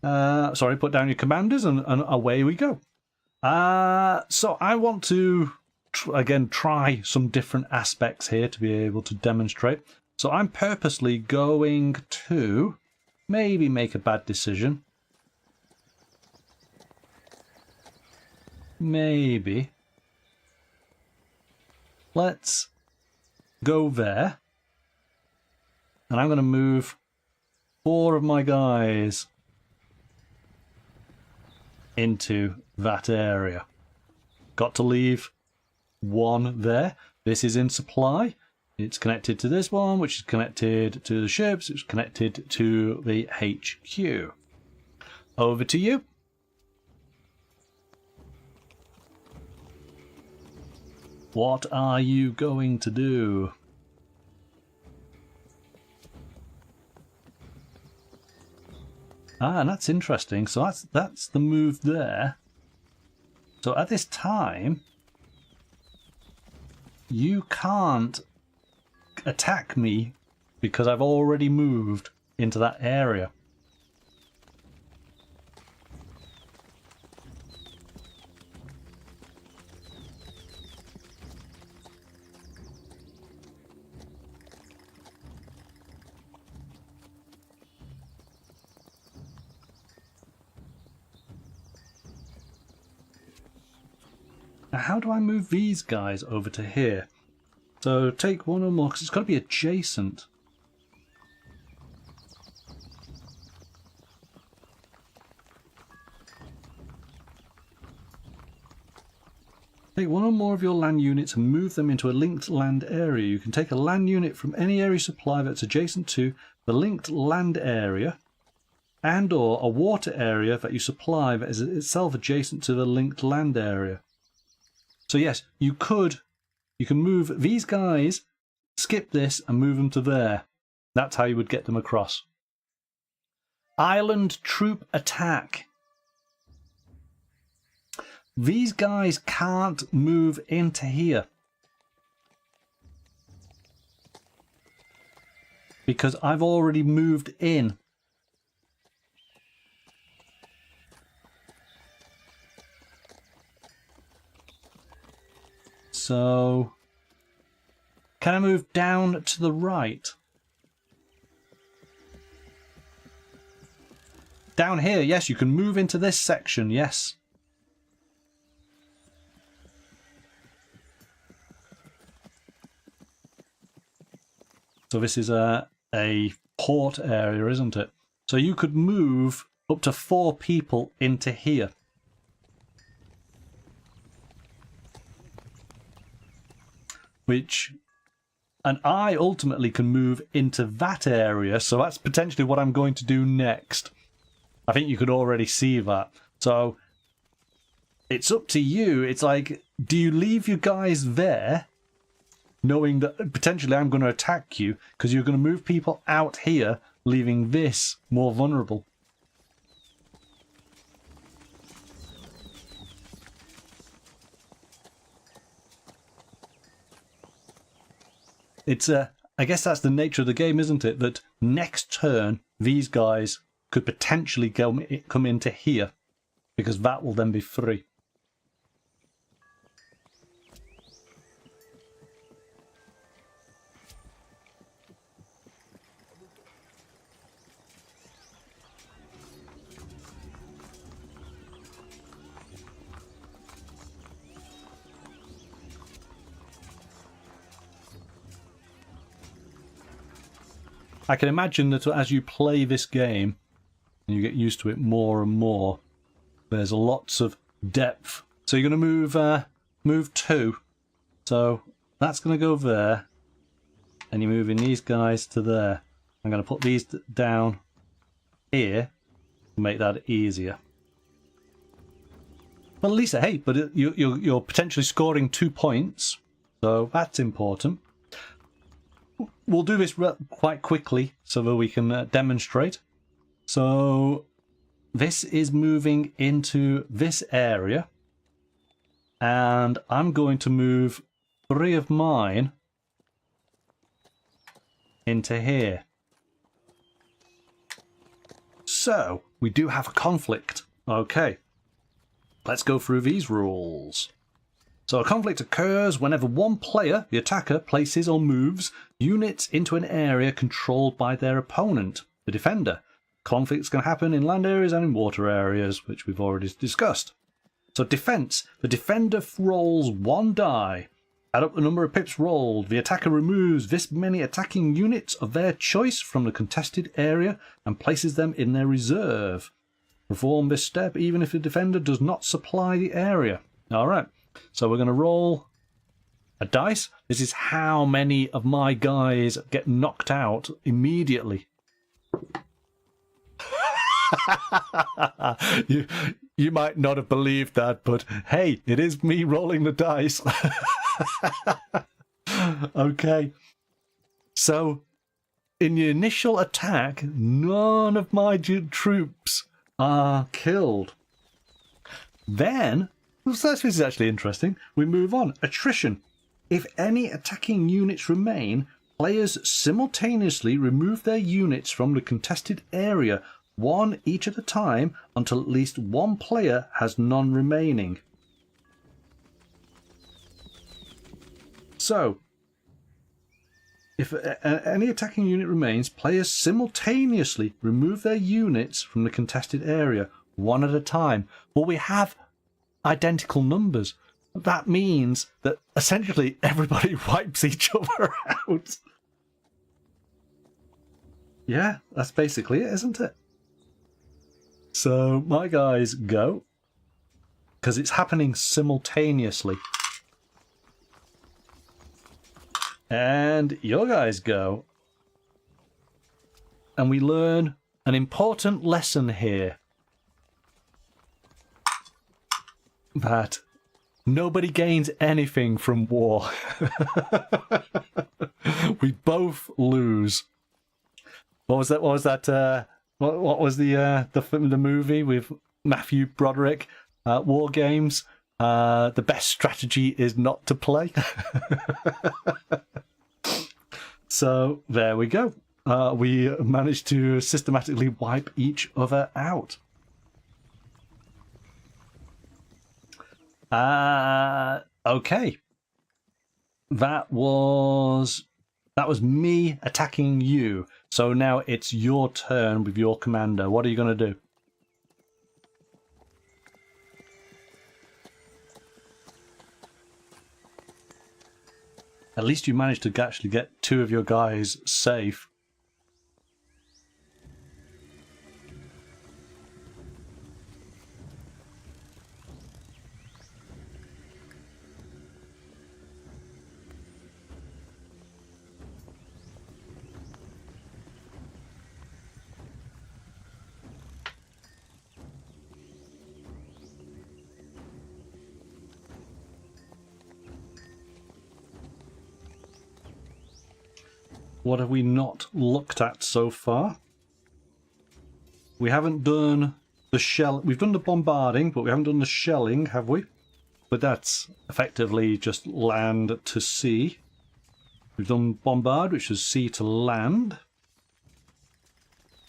Put down your commanders and away we go. So I want to, again, try some different aspects here to be able to demonstrate. So I'm purposely going to maybe make a bad decision. Maybe. Let's go there. And I'm going to move 4 of my guys into that area. Got to leave 1 there. This is in supply. It's connected to this one, which is connected to the ships. It's connected to the HQ. Over to you. What are you going to do? Ah, and that's interesting. So that's the move there. So at this time, you can't attack me because I've already moved into that area. Now, how do I move these guys over to here? So take 1 or more, because it's got to be adjacent. Take 1 or more of your land units and move them into a linked land area. You can take a land unit from any area supply that's adjacent to the linked land area and or a water area that you supply that is itself adjacent to the linked land area. So yes, you can move these guys, skip this and move them to there. That's how you would get them across. Island troop attack. These guys can't move into here because I've already moved in. So, can I move down to the right? Down here, yes, you can move into this section, yes. So this is a port area, isn't it? So you could move up to 4 people into here. And I ultimately can move into that area, so that's potentially what I'm going to do next. I think you could already see that. So it's up to you. It's like, do you leave your guys there, knowing that potentially I'm going to attack you, because you're going to move people out here, leaving this more vulnerable? It's I guess that's the nature of the game, isn't it? That next turn, these guys could potentially come into here, because that will then be free. I can imagine that as you play this game, and you get used to it more and more, there's lots of depth. So you're going to move 2. So that's going to go there, and you're moving these guys to there. I'm going to put these down here to make that easier. Well, at least, hey, but you're potentially scoring 2 points, so that's important. We'll do this quite quickly so that we can demonstrate. So this is moving into this area. And I'm going to move 3 of mine into here. So, we do have a conflict. Okay, let's go through these rules. So a conflict occurs whenever one player, the attacker, places or moves units into an area controlled by their opponent, the defender. Conflicts can happen in land areas and in water areas, which we've already discussed. So defense. The defender rolls 1 die. Add up the number of pips rolled. The attacker removes this many attacking units of their choice from the contested area and places them in their reserve. Perform this step even if the defender does not supply the area. Alright, so we're going to roll a dice. This is how many of my guys get knocked out immediately. You might not have believed that, but hey, it is me rolling the dice. Okay, so in the initial attack, none of my troops are killed. Then, this is actually interesting, we move on. Attrition. If any attacking units remain, players simultaneously remove their units from the contested area, 1 each at a time, until at least 1 player has none remaining. So, if any attacking unit remains, players simultaneously remove their units from the contested area, 1 at a time. Well, we have identical numbers. That means that essentially everybody wipes each other out. Yeah, that's basically it, isn't it? So my guys go, because it's happening simultaneously. And your guys go. And we learn an important lesson here. That nobody gains anything from war. We both lose. What was that? What was that? What was the movie with Matthew Broderick? Wargames. The best strategy is not to play. So there we go. We managed to systematically wipe each other out. Okay. That was me attacking you. So now it's your turn with your commander. What are you going to do? At least you managed to actually get 2 of your guys safe. What have we not looked at so far? We haven't done the shell. We've done the bombarding, but we haven't done the shelling, have we? But that's effectively just land to sea. We've done bombard, which is sea to land.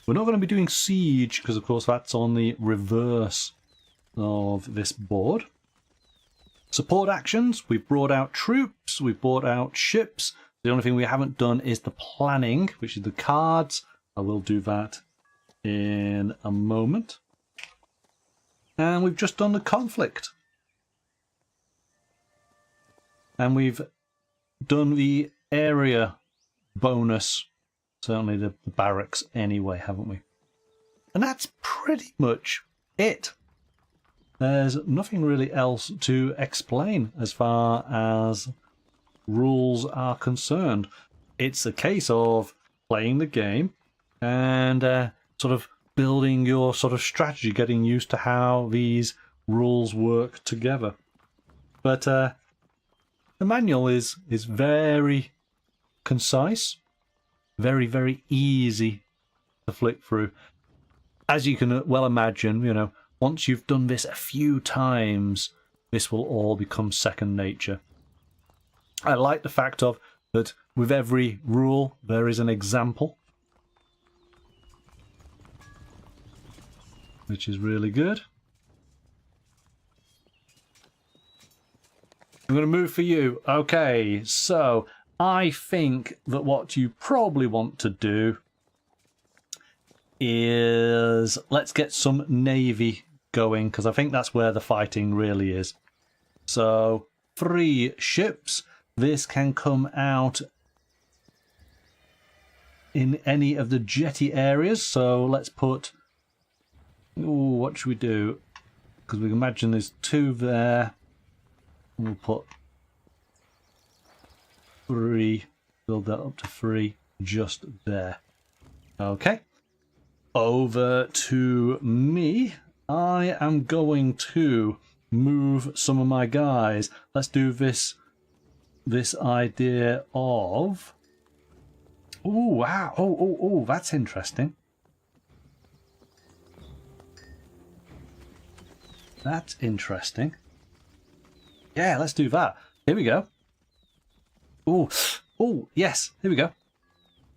We're not going to be doing siege, because of course that's on the reverse of this board. Support actions. We've brought out troops. We've brought out ships. The only thing we haven't done is the planning, which is the cards. I will do that in a moment. And we've just done the conflict. And we've done the area bonus. Certainly the barracks anyway, haven't we? And that's pretty much it. There's nothing really else to explain as far as rules are concerned. It's a case of playing the game and sort of building your sort of strategy, getting used to how these rules work together. But the manual is very concise, very, very easy to flick through. As you can well imagine, you know, once you've done this a few times, this will all become second nature. I like the fact of that with every rule there is an example, which is really good. I'm going to move for you. Okay, so I think that what you probably want to do is let's get some navy going, because I think that's where the fighting really is. So 3 ships. This can come out in any of the jetty areas. So let's put... Ooh, what should we do? Because we can imagine there's 2 there. We'll put 3. Build that up to 3 just there. Okay. Over to me. I am going to move some of my guys. Let's do this idea of... Oh, wow. Oh, that's interesting. That's interesting. Yeah, let's do that. Here we go. Oh, yes. Here we go.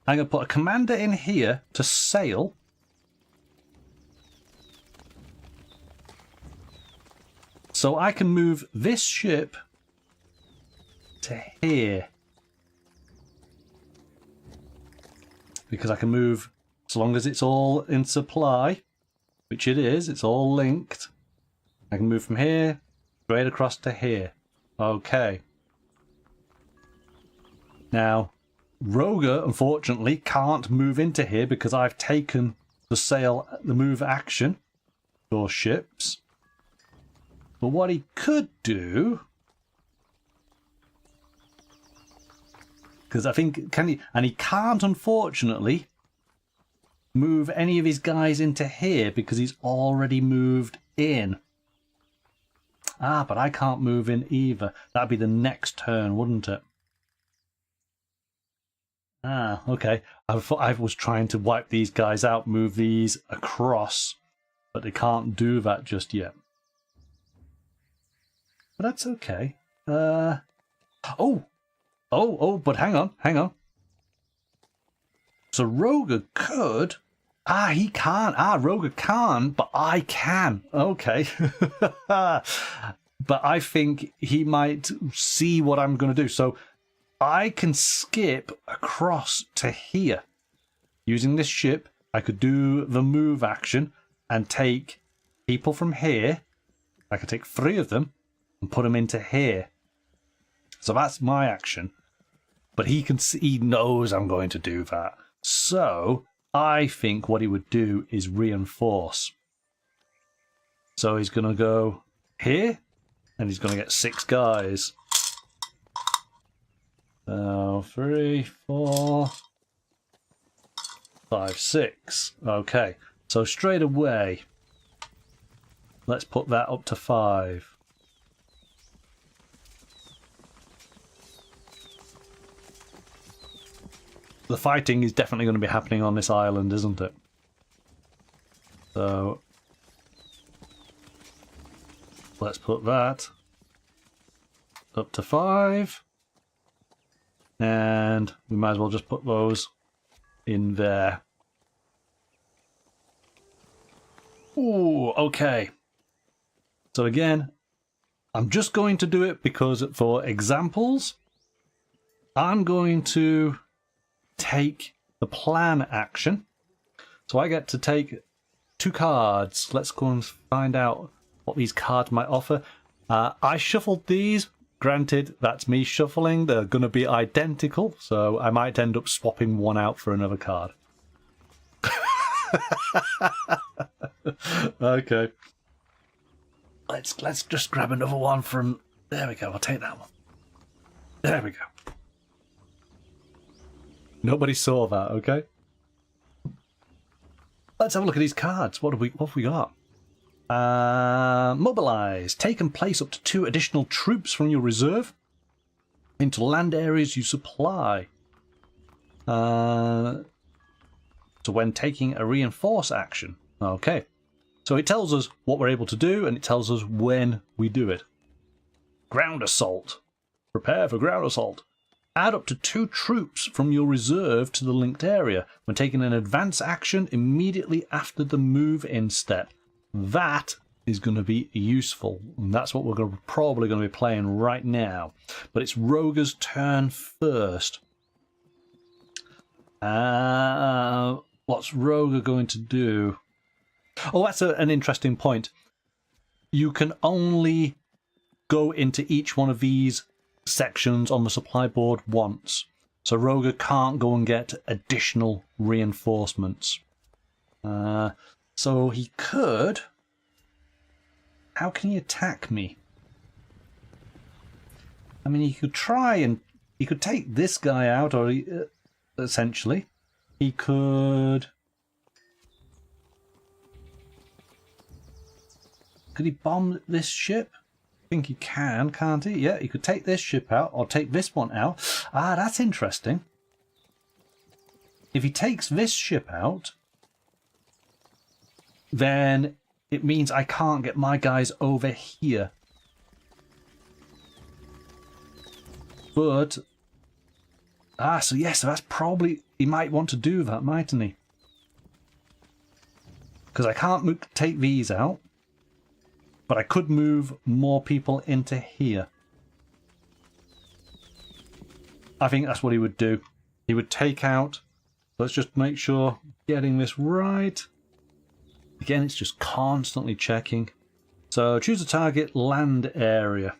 I'm going to put a commander in here to sail. So I can move this ship to here. Because I can move, as long as it's all in supply, which it is, it's all linked. I can move from here straight across to here. Okay. Now, Roger, unfortunately, can't move into here because I've taken the move action for ships. But what he could do, because I think, he can't, unfortunately, move any of his guys into here because he's already moved in. Ah, but I can't move in either. That'd be the next turn, wouldn't it? Ah, okay. I thought I was trying to wipe these guys out, move these across, but they can't do that just yet. But that's okay. But hang on. So Roger could... he can't. Roger can't, but I can. Okay. But I think he might see what I'm going to do. So I can skip across to here. Using this ship, I could do the move action and take people from here. I could take 3 of them and put them into here. So that's my action. But he can see, he knows I'm going to do that. So I think what he would do is reinforce. So he's going to go here, and he's going to get 6 guys. So 3, 4, 5, 6. Okay. So straight away, let's put that up to 5. The fighting is definitely going to be happening on this island, isn't it? So let's put that up to 5. And we might as well just put those in there. Ooh, okay. So again, I'm just going to do it because for examples, I'm going to take the plan action. So I get to take 2 cards. Let's go and find out what these cards might offer. I shuffled these. Granted, that's me shuffling. They're going to be identical, so I might end up swapping one out for another card. Okay. Let's just grab another one from... There we go, I'll take that one. There we go. Nobody saw that, okay? Let's have a look at these cards. What have we got? Mobilize. Take and place up to 2 additional troops from your reserve into land areas you supply. So when taking a reinforce action. Okay. So it tells us what we're able to do, and it tells us when we do it. Ground assault. Prepare for ground assault. Add up to 2 troops from your reserve to the linked area when taking an advance action immediately after the move-in step. That is going to be useful, and that's what we're probably going to be playing right now. But it's Roger's turn first. What's Roger going to do? Oh, that's an interesting point. You can only go into each one of these sections on the supply board once. So Roger can't go and get additional reinforcements. So he could... How can he attack me? I mean, he could try and... He could take this guy out, or he, essentially. He could... Could he bomb this ship? I think he can, can't he? Yeah, he could take this ship out, or take this one out. Ah, that's interesting. If he takes this ship out, then it means I can't get my guys over here. But... so yes, that's probably... He might want to do that, mightn't he? Because I can't take these out. But I could move more people into here. I think that's what he would do. He would take out... Let's just make sure getting this right. Again, it's just constantly checking. So choose a target land area.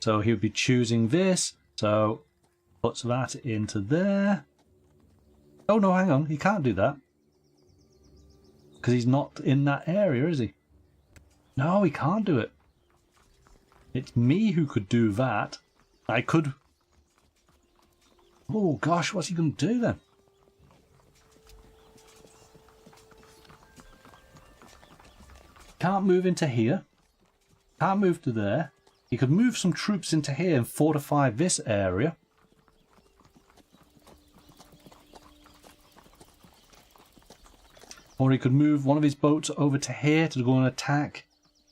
So he would be choosing this. So puts that into there. Oh no, hang on. He can't do that. Because he's not in that area, is he? No, he can't do it. It's me who could do that. I could... Oh gosh, what's he going to do then? Can't move into here. Can't move to there. He could move some troops into here and fortify this area. Or he could move one of his boats over to here to go and attack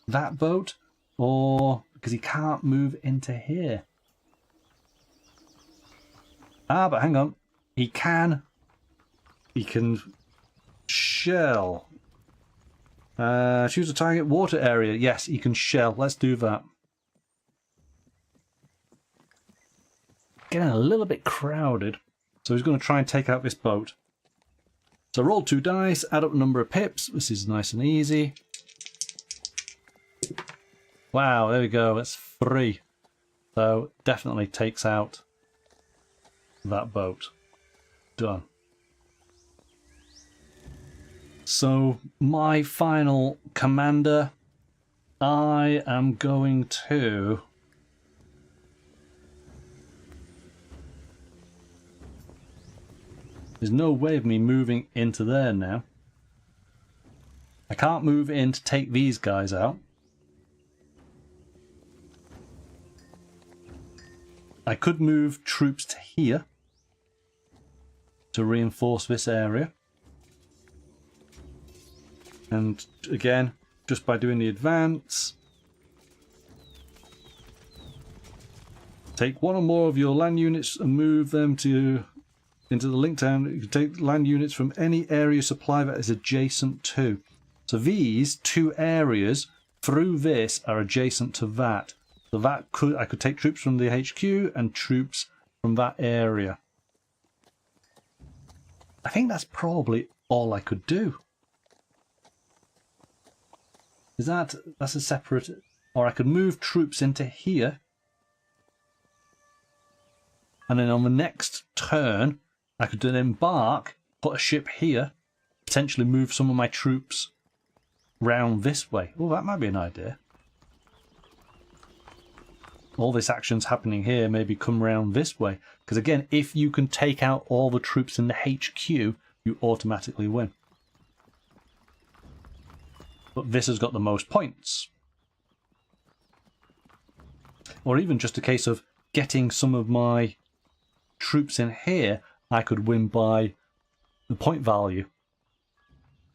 that boat. Or because he can't move into here. But hang on. He can shell. Choose a target water area. Yes, he can shell. Let's do that. Getting a little bit crowded. So he's going to try and take out this boat. So roll 2 dice, add up the number of pips. This is nice and easy. Wow, there we go. That's 3. So definitely takes out that boat. Done. So my final commander, I am going to... There's no way of me moving into there now. I can't move in to take these guys out. I could move troops to here to reinforce this area. And again, just by doing the advance, take one or more of your land units and move them into the link town. You can take land units from any area supply that is adjacent to. So these 2 areas through this are adjacent to that. So that I could take troops from the HQ and troops from that area. I think that's probably all I could do. That's a separate... Or I could move troops into here. And then on the next turn, I could then embark, put a ship here, potentially move some of my troops round this way. Oh, that might be an idea. All this action's happening here, maybe come round this way. Because again, if you can take out all the troops in the HQ, you automatically win. But this has got the most points. Or even just a case of getting some of my troops in here, I could win by the point value.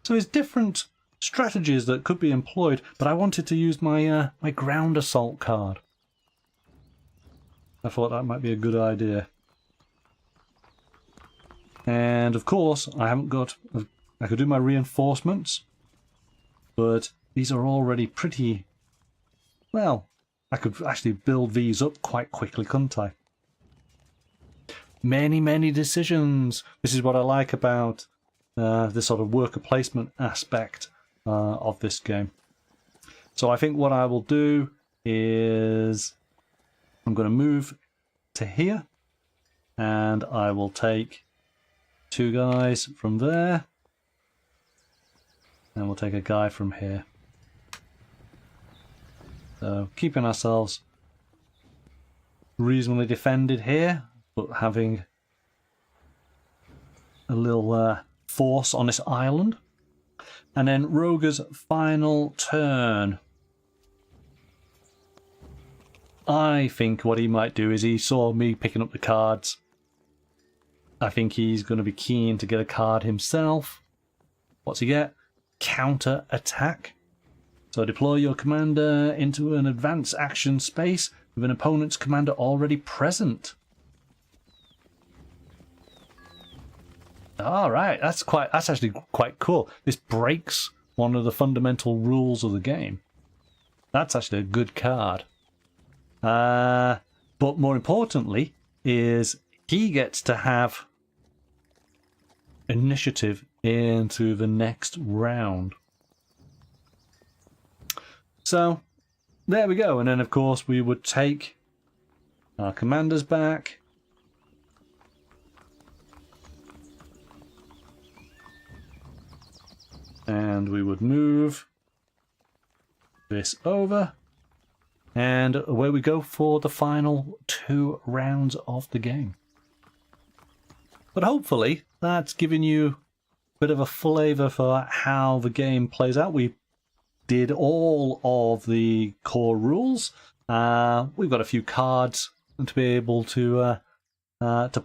So there's different strategies that could be employed, but I wanted to use my my ground assault card. I thought that might be a good idea. And of course, I haven't got... I could do my reinforcements, but these are already pretty... Well, I could actually build these up quite quickly, couldn't I? Many decisions. This is what I like about this sort of worker placement aspect of this game. So I think what I will do is I'm going to move to here, and I will take 2 guys from there, and we'll take a guy from here. So keeping ourselves reasonably defended here, but having a little force on this island. And then Roger's final turn. I think what he might do is he saw me picking up the cards. I think he's going to be keen to get a card himself. What's he get? Counter attack. So deploy your commander into an advanced action space with an opponent's commander already present. Alright, that's actually quite cool. This breaks one of the fundamental rules of the game. That's actually a good card. But more importantly is he gets to have initiative into the next round. So there we go. And then of course we would take our commanders back. And we would move this over. And away we go for the final 2 rounds of the game. But hopefully that's given you a bit of a flavour for how the game plays out. We did all of the core rules. We've got a few cards to be able to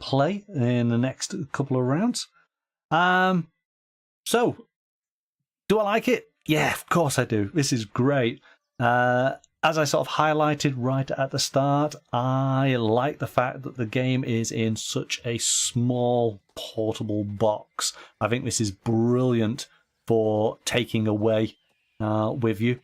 play in the next couple of rounds. So, do I like it? Yeah, of course I do. This is great. As I sort of highlighted right at the start, I like the fact that the game is in such a small, portable box. I think this is brilliant for taking away with you.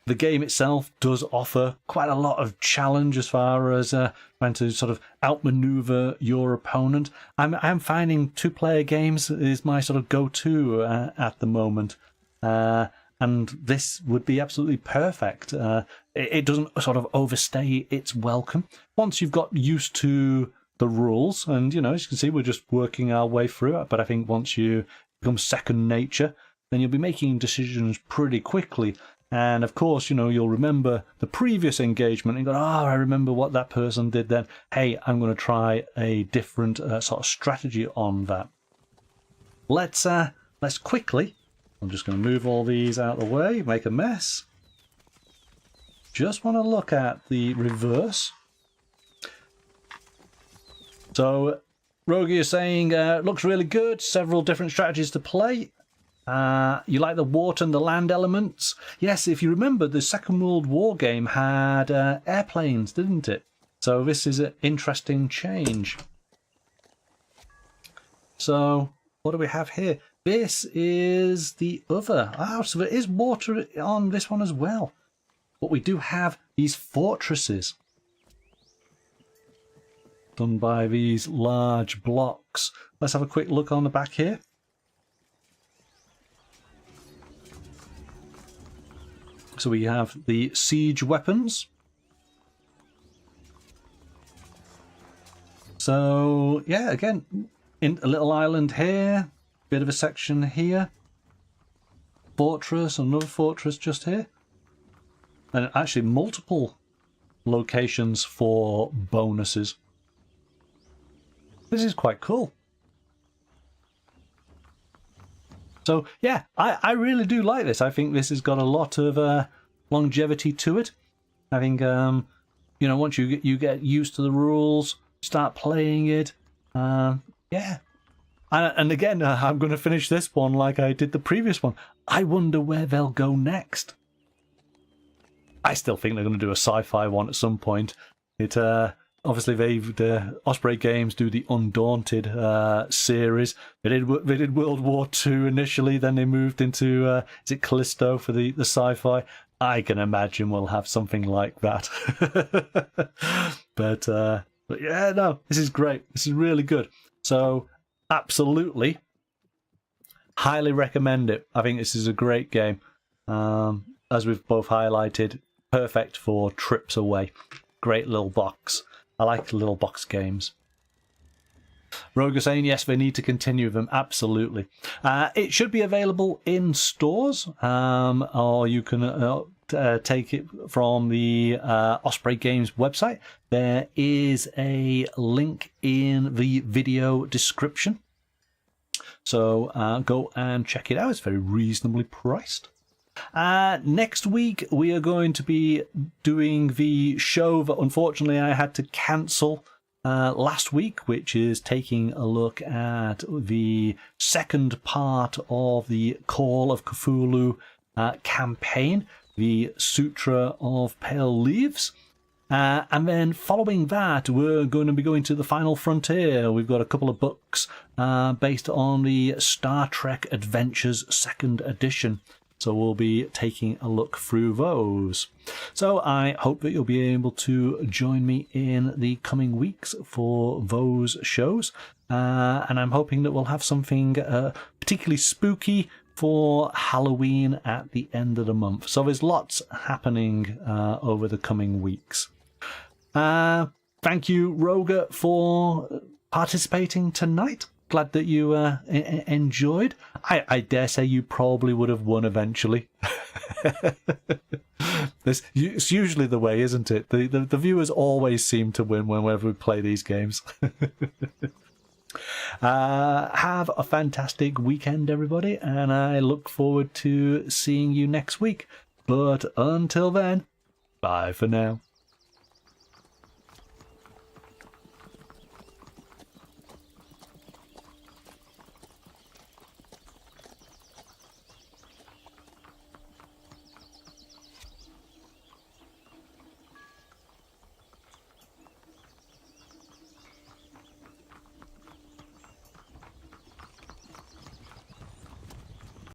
The game itself does offer quite a lot of challenge as far as trying to sort of outmaneuver your opponent. I'm finding 2-player games is my sort of go-to at the moment. And this would be absolutely perfect. It doesn't sort of overstay its welcome. Once you've got used to the rules, and, you know, as you can see, we're just working our way through it. But I think once you become second nature, then you'll be making decisions pretty quickly. And, of course, you know, you'll remember the previous engagement and go, oh, I remember what that person did then. Hey, I'm going to try a different sort of strategy on that. Let's quickly... I'm just going to move all these out of the way, make a mess. Just want to look at the reverse. So, Rogi is saying, looks really good, several different strategies to play. You like the water and the land elements? Yes, if you remember, the Second World War game had airplanes, didn't it? So this is an interesting change. So, what do we have here? This is the other. Oh, so there is water on this one as well. But we do have these fortresses done by these large blocks. Let's have a quick look on the back here. So we have the siege weapons. So, yeah, again, in a little island here. Bit of a section here. Fortress, another fortress just here. And actually multiple locations for bonuses. This is quite cool. So yeah, I really do like this. I think this has got a lot of longevity to it. I think you know, once you get used to the rules, start playing it, yeah, And again, I'm going to finish this one like I did the previous one. I wonder where they'll go next. I still think they're going to do a sci-fi one at some point. It obviously the Osprey Games do the Undaunted series. They did World War II initially, then they moved into is it Callisto for the sci-fi. I can imagine we'll have something like that. But yeah, no, this is great. This is really good. So absolutely, highly recommend it. I think this is a great game. As we've both highlighted, perfect for trips away. Great little box. I like little box games. Roger saying, yes, they need to continue them. Absolutely. It should be available in stores, or you can take it from the Osprey Games website. There is a link in the video description. So go and check it out. It's very reasonably priced. Next week, we are going to be doing the show that unfortunately I had to cancel last week, which is taking a look at the second part of the Call of Cthulhu campaign, the Sutra of Pale Leaves. And then following that, we're going to be going to the Final Frontier. We've got a couple of books based on the Star Trek Adventures 2nd edition. So we'll be taking a look through those. So I hope that you'll be able to join me in the coming weeks for those shows. And I'm hoping that we'll have something particularly spooky for Halloween at the end of the month. So there's lots happening over the coming weeks. Thank you, Roger, for participating tonight. Glad that you enjoyed. I dare say you probably would have won eventually. It's usually the way, isn't it? The viewers always seem to win whenever we play these games. Have a fantastic weekend, everybody, and I look forward to seeing you next week. But until then, bye for now.